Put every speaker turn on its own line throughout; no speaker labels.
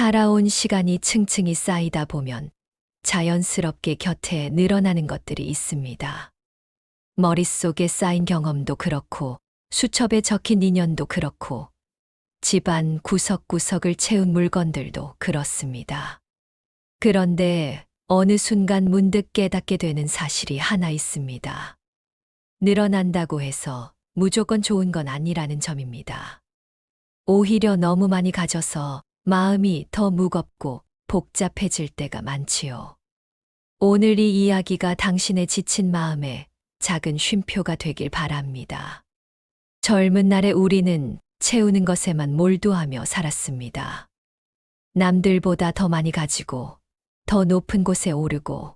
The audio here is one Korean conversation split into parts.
살아온 시간이 층층이 쌓이다 보면 자연스럽게 곁에 늘어나는 것들이 있습니다. 머릿속에 쌓인 경험도 그렇고 수첩에 적힌 인연도 그렇고 집안 구석구석을 채운 물건들도 그렇습니다. 그런데 어느 순간 문득 깨닫게 되는 사실이 하나 있습니다. 늘어난다고 해서 무조건 좋은 건 아니라는 점입니다. 오히려 너무 많이 가져서 마음이 더 무겁고 복잡해질 때가 많지요. 오늘 이 이야기가 당신의 지친 마음에 작은 쉼표가 되길 바랍니다. 젊은 날의 우리는 채우는 것에만 몰두하며 살았습니다. 남들보다 더 많이 가지고 더 높은 곳에 오르고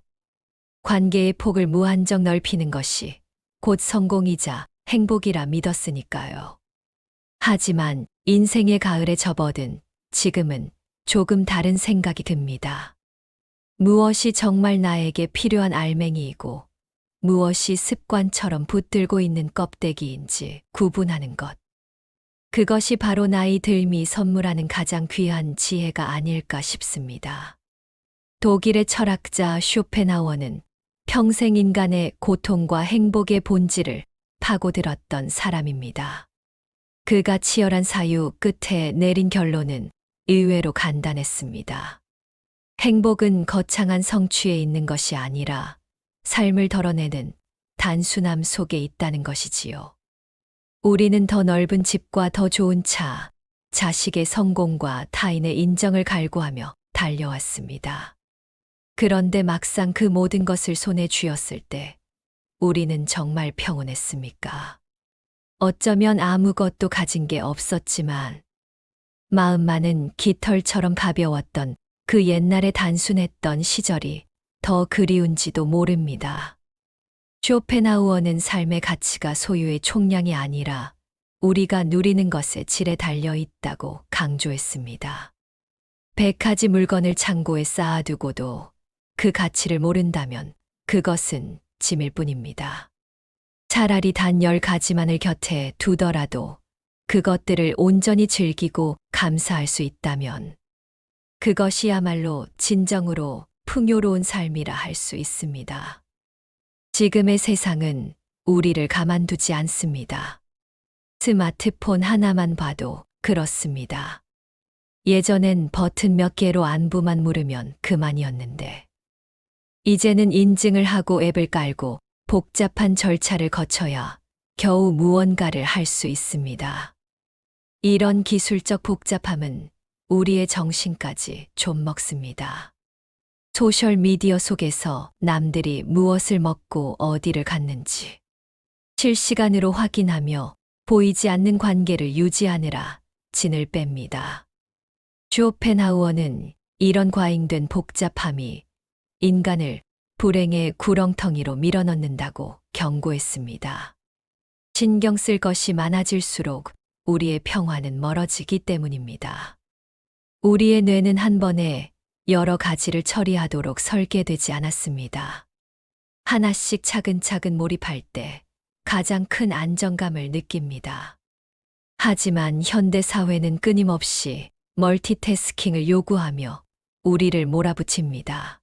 관계의 폭을 무한정 넓히는 것이 곧 성공이자 행복이라 믿었으니까요. 하지만 인생의 가을에 접어든 지금은 조금 다른 생각이 듭니다. 무엇이 정말 나에게 필요한 알맹이이고 무엇이 습관처럼 붙들고 있는 껍데기인지 구분하는 것. 그것이 바로 나이 들미 선물하는 가장 귀한 지혜가 아닐까 싶습니다. 독일의 철학자 쇼펜하우어는 평생 인간의 고통과 행복의 본질을 파고들었던 사람입니다. 그가 치열한 사유 끝에 내린 결론은 의외로 간단했습니다. 행복은 거창한 성취에 있는 것이 아니라 삶을 덜어내는 단순함 속에 있다는 것이지요. 우리는 더 넓은 집과 더 좋은 차, 자식의 성공과 타인의 인정을 갈구하며 달려왔습니다. 그런데 막상 그 모든 것을 손에 쥐었을 때 우리는 정말 평온했습니까? 어쩌면 아무것도 가진 게 없었지만 마음만은 깃털처럼 가벼웠던 그 옛날에 단순했던 시절이 더 그리운지도 모릅니다. 쇼펜하우어는 삶의 가치가 소유의 총량이 아니라 우리가 누리는 것의 질에 달려 있다고 강조했습니다. 100가지 물건을 창고에 쌓아두고도 그 가치를 모른다면 그것은 짐일 뿐입니다. 차라리 단 10가지만을 곁에 두더라도 그것들을 온전히 즐기고 감사할 수 있다면 그것이야말로 진정으로 풍요로운 삶이라 할 수 있습니다. 지금의 세상은 우리를 가만두지 않습니다. 스마트폰 하나만 봐도 그렇습니다. 예전엔 버튼 몇 개로 안부만 물으면 그만이었는데 이제는 인증을 하고 앱을 깔고 복잡한 절차를 거쳐야 겨우 무언가를 할 수 있습니다. 이런 기술적 복잡함은 우리의 정신까지 좀먹습니다. 소셜미디어 속에서 남들이 무엇을 먹고 어디를 갔는지 실시간으로 확인하며 보이지 않는 관계를 유지하느라 진을 뺍니다. 쇼펜하우어는 이런 과잉된 복잡함이 인간을 불행의 구렁텅이로 밀어넣는다고 경고했습니다. 신경 쓸 것이 많아질수록 우리의 평화는 멀어지기 때문입니다. 우리의 뇌는 한 번에 여러 가지를 처리하도록 설계되지 않았습니다. 하나씩 차근차근 몰입할 때 가장 큰 안정감을 느낍니다. 하지만 현대 사회는 끊임없이 멀티태스킹을 요구하며 우리를 몰아붙입니다.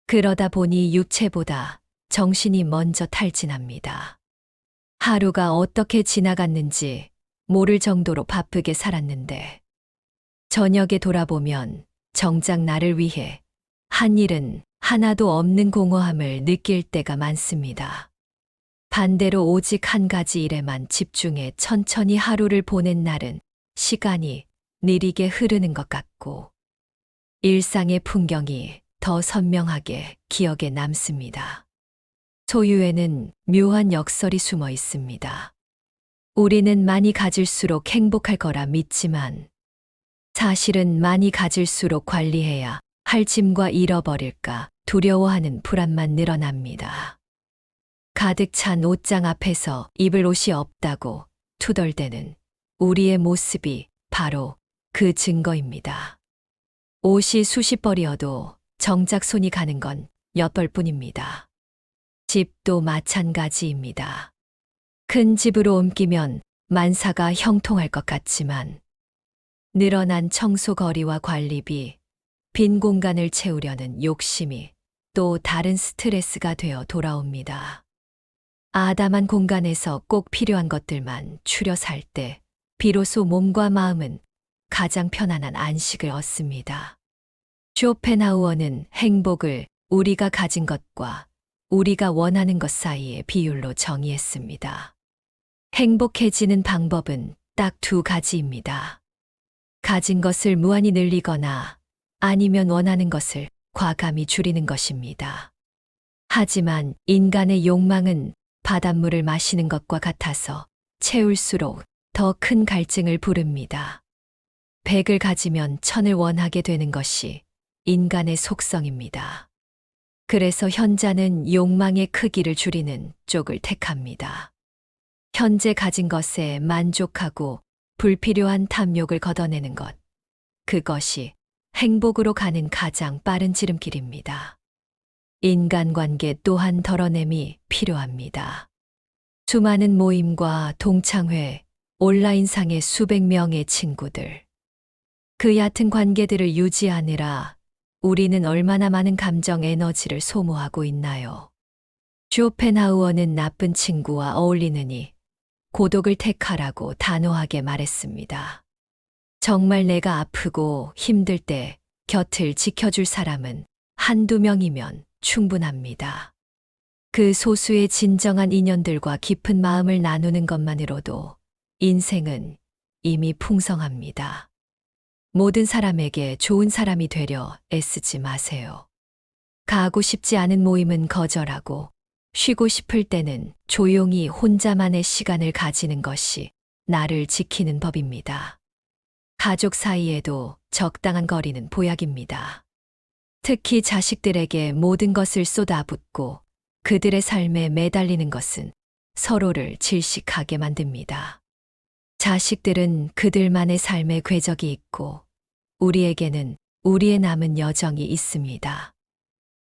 그러다 보니 육체보다 정신이 먼저 탈진합니다. 하루가 어떻게 지나갔는지 모를 정도로 바쁘게 살았는데 저녁에 돌아보면 정작 나를 위해 한 일은 하나도 없는 공허함을 느낄 때가 많습니다. 반대로 오직 한 가지 일에만 집중해 천천히 하루를 보낸 날은 시간이 느리게 흐르는 것 같고 일상의 풍경이 더 선명하게 기억에 남습니다. 소유에는 묘한 역설이 숨어 있습니다. 우리는 많이 가질수록 행복할 거라 믿지만 사실은 많이 가질수록 관리해야 할 짐과 잃어버릴까 두려워하는 불안만 늘어납니다. 가득 찬 옷장 앞에서 입을 옷이 없다고 투덜대는 우리의 모습이 바로 그 증거입니다. 옷이 수십 벌이어도 정작 손이 가는 건 몇 벌뿐입니다. 집도 마찬가지입니다. 큰 집으로 옮기면 만사가 형통할 것 같지만 늘어난 청소거리와 관리비, 빈 공간을 채우려는 욕심이 또 다른 스트레스가 되어 돌아옵니다. 아담한 공간에서 꼭 필요한 것들만 추려 살 때 비로소 몸과 마음은 가장 편안한 안식을 얻습니다. 쇼펜하우어는 행복을 우리가 가진 것과 우리가 원하는 것 사이의 비율로 정의했습니다. 행복해지는 방법은 딱 두 가지입니다. 가진 것을 무한히 늘리거나 아니면 원하는 것을 과감히 줄이는 것입니다. 하지만 인간의 욕망은 바닷물을 마시는 것과 같아서 채울수록 더 큰 갈증을 부릅니다. 100을 가지면 1000을 원하게 되는 것이 인간의 속성입니다. 그래서 현자는 욕망의 크기를 줄이는 쪽을 택합니다. 현재 가진 것에 만족하고 불필요한 탐욕을 걷어내는 것. 그것이 행복으로 가는 가장 빠른 지름길입니다. 인간관계 또한 덜어냄이 필요합니다. 수많은 모임과 동창회, 온라인상의 수백 명의 친구들. 그 얕은 관계들을 유지하느라 우리는 얼마나 많은 감정 에너지를 소모하고 있나요? 쇼펜하우어는 나쁜 친구와 어울리느니 고독을 택하라고 단호하게 말했습니다. 정말 내가 아프고 힘들 때 곁을 지켜줄 사람은 한두 명이면 충분합니다. 그 소수의 진정한 인연들과 깊은 마음을 나누는 것만으로도 인생은 이미 풍성합니다. 모든 사람에게 좋은 사람이 되려 애쓰지 마세요. 가고 싶지 않은 모임은 거절하고 쉬고 싶을 때는 조용히 혼자만의 시간을 가지는 것이 나를 지키는 법입니다. 가족 사이에도 적당한 거리는 보약입니다. 특히 자식들에게 모든 것을 쏟아붓고 그들의 삶에 매달리는 것은 서로를 질식하게 만듭니다. 자식들은 그들만의 삶의 궤적이 있고 우리에게는 우리의 남은 여정이 있습니다.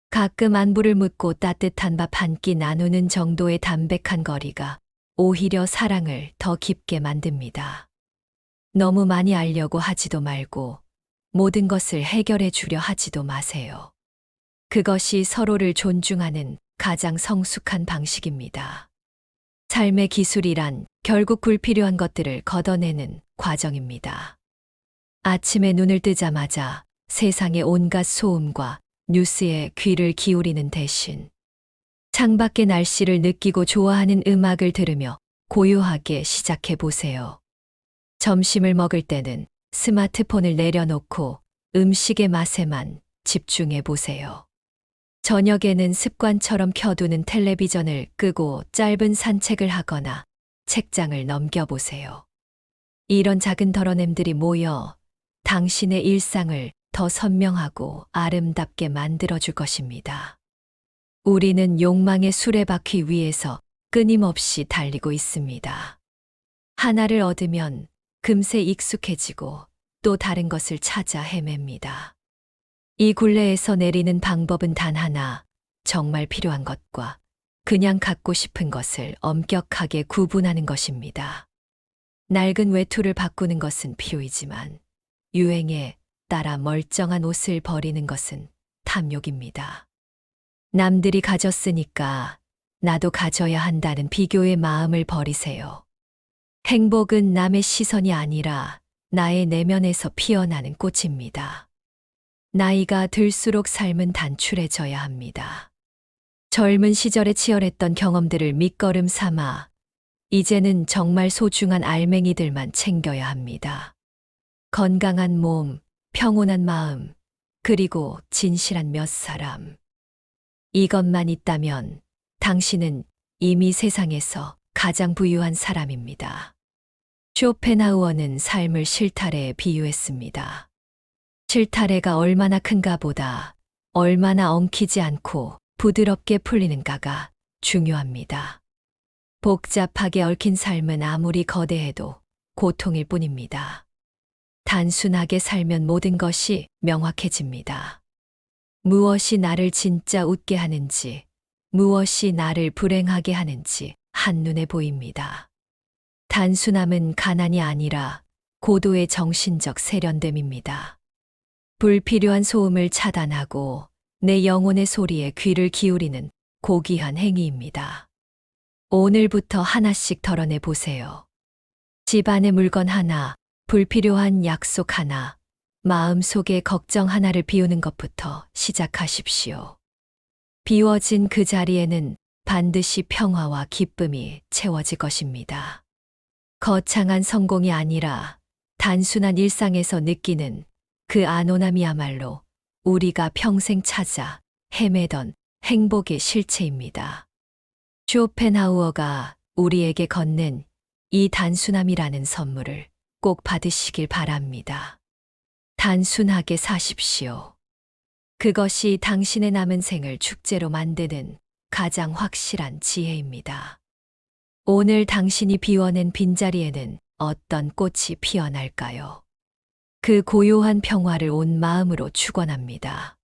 가끔 안부를 묻고 따뜻한 밥 한 끼 나누는 정도의 담백한 거리가 오히려 사랑을 더 깊게 만듭니다. 너무 많이 알려고 하지도 말고 모든 것을 해결해 주려 하지도 마세요. 그것이 서로를 존중하는 가장 성숙한 방식입니다. 삶의 기술이란 결국 불필요한 것들을 걷어내는 과정입니다. 아침에 눈을 뜨자마자 세상의 온갖 소음과 뉴스에 귀를 기울이는 대신 창밖의 날씨를 느끼고 좋아하는 음악을 들으며 고요하게 시작해 보세요. 점심을 먹을 때는 스마트폰을 내려놓고 음식의 맛에만 집중해 보세요. 저녁에는 습관처럼 켜두는 텔레비전을 끄고 짧은 산책을 하거나 책장을 넘겨보세요. 이런 작은 덜어냄들이 모여 당신의 일상을 더 선명하고 아름답게 만들어줄 것입니다. 우리는 욕망의 수레바퀴 위에서 끊임없이 달리고 있습니다. 하나를 얻으면 금세 익숙해지고 또 다른 것을 찾아 헤맵니다. 이 굴레에서 내리는 방법은 단 하나, 정말 필요한 것과 그냥 갖고 싶은 것을 엄격하게 구분하는 것입니다. 낡은 외투를 바꾸는 것은 필요이지만 유행에 따라 멀쩡한 옷을 버리는 것은 탐욕입니다. 남들이 가졌으니까 나도 가져야 한다는 비교의 마음을 버리세요. 행복은 남의 시선이 아니라 나의 내면에서 피어나는 꽃입니다. 나이가 들수록 삶은 단출해져야 합니다. 젊은 시절에 치열했던 경험들을 밑거름 삼아 이제는 정말 소중한 알맹이들만 챙겨야 합니다. 건강한 몸, 평온한 마음, 그리고 진실한 몇 사람. 이것만 있다면 당신은 이미 세상에서 가장 부유한 사람입니다. 쇼펜하우어는 삶을 실타래에 비유했습니다. 실타래가 얼마나 큰가 보다 얼마나 엉키지 않고 부드럽게 풀리는가가 중요합니다. 복잡하게 얽힌 삶은 아무리 거대해도 고통일 뿐입니다. 단순하게 살면 모든 것이 명확해집니다. 무엇이 나를 진짜 웃게 하는지, 무엇이 나를 불행하게 하는지 한눈에 보입니다. 단순함은 가난이 아니라 고도의 정신적 세련됨입니다. 불필요한 소음을 차단하고 내 영혼의 소리에 귀를 기울이는 고귀한 행위입니다. 오늘부터 하나씩 덜어내 보세요. 집안의 물건 하나, 불필요한 약속 하나, 마음속에 걱정 하나를 비우는 것부터 시작하십시오. 비워진 그 자리에는 반드시 평화와 기쁨이 채워질 것입니다. 거창한 성공이 아니라 단순한 일상에서 느끼는 그 안온함이야말로 우리가 평생 찾아 헤매던 행복의 실체입니다. 쇼펜하우어가 우리에게 건넨 이 단순함이라는 선물을 꼭 받으시길 바랍니다. 단순하게 사십시오. 그것이 당신의 남은 생을 축제로 만드는 가장 확실한 지혜입니다. 오늘 당신이 비워낸 빈자리에는 어떤 꽃이 피어날까요? 그 고요한 평화를 온 마음으로 축원합니다.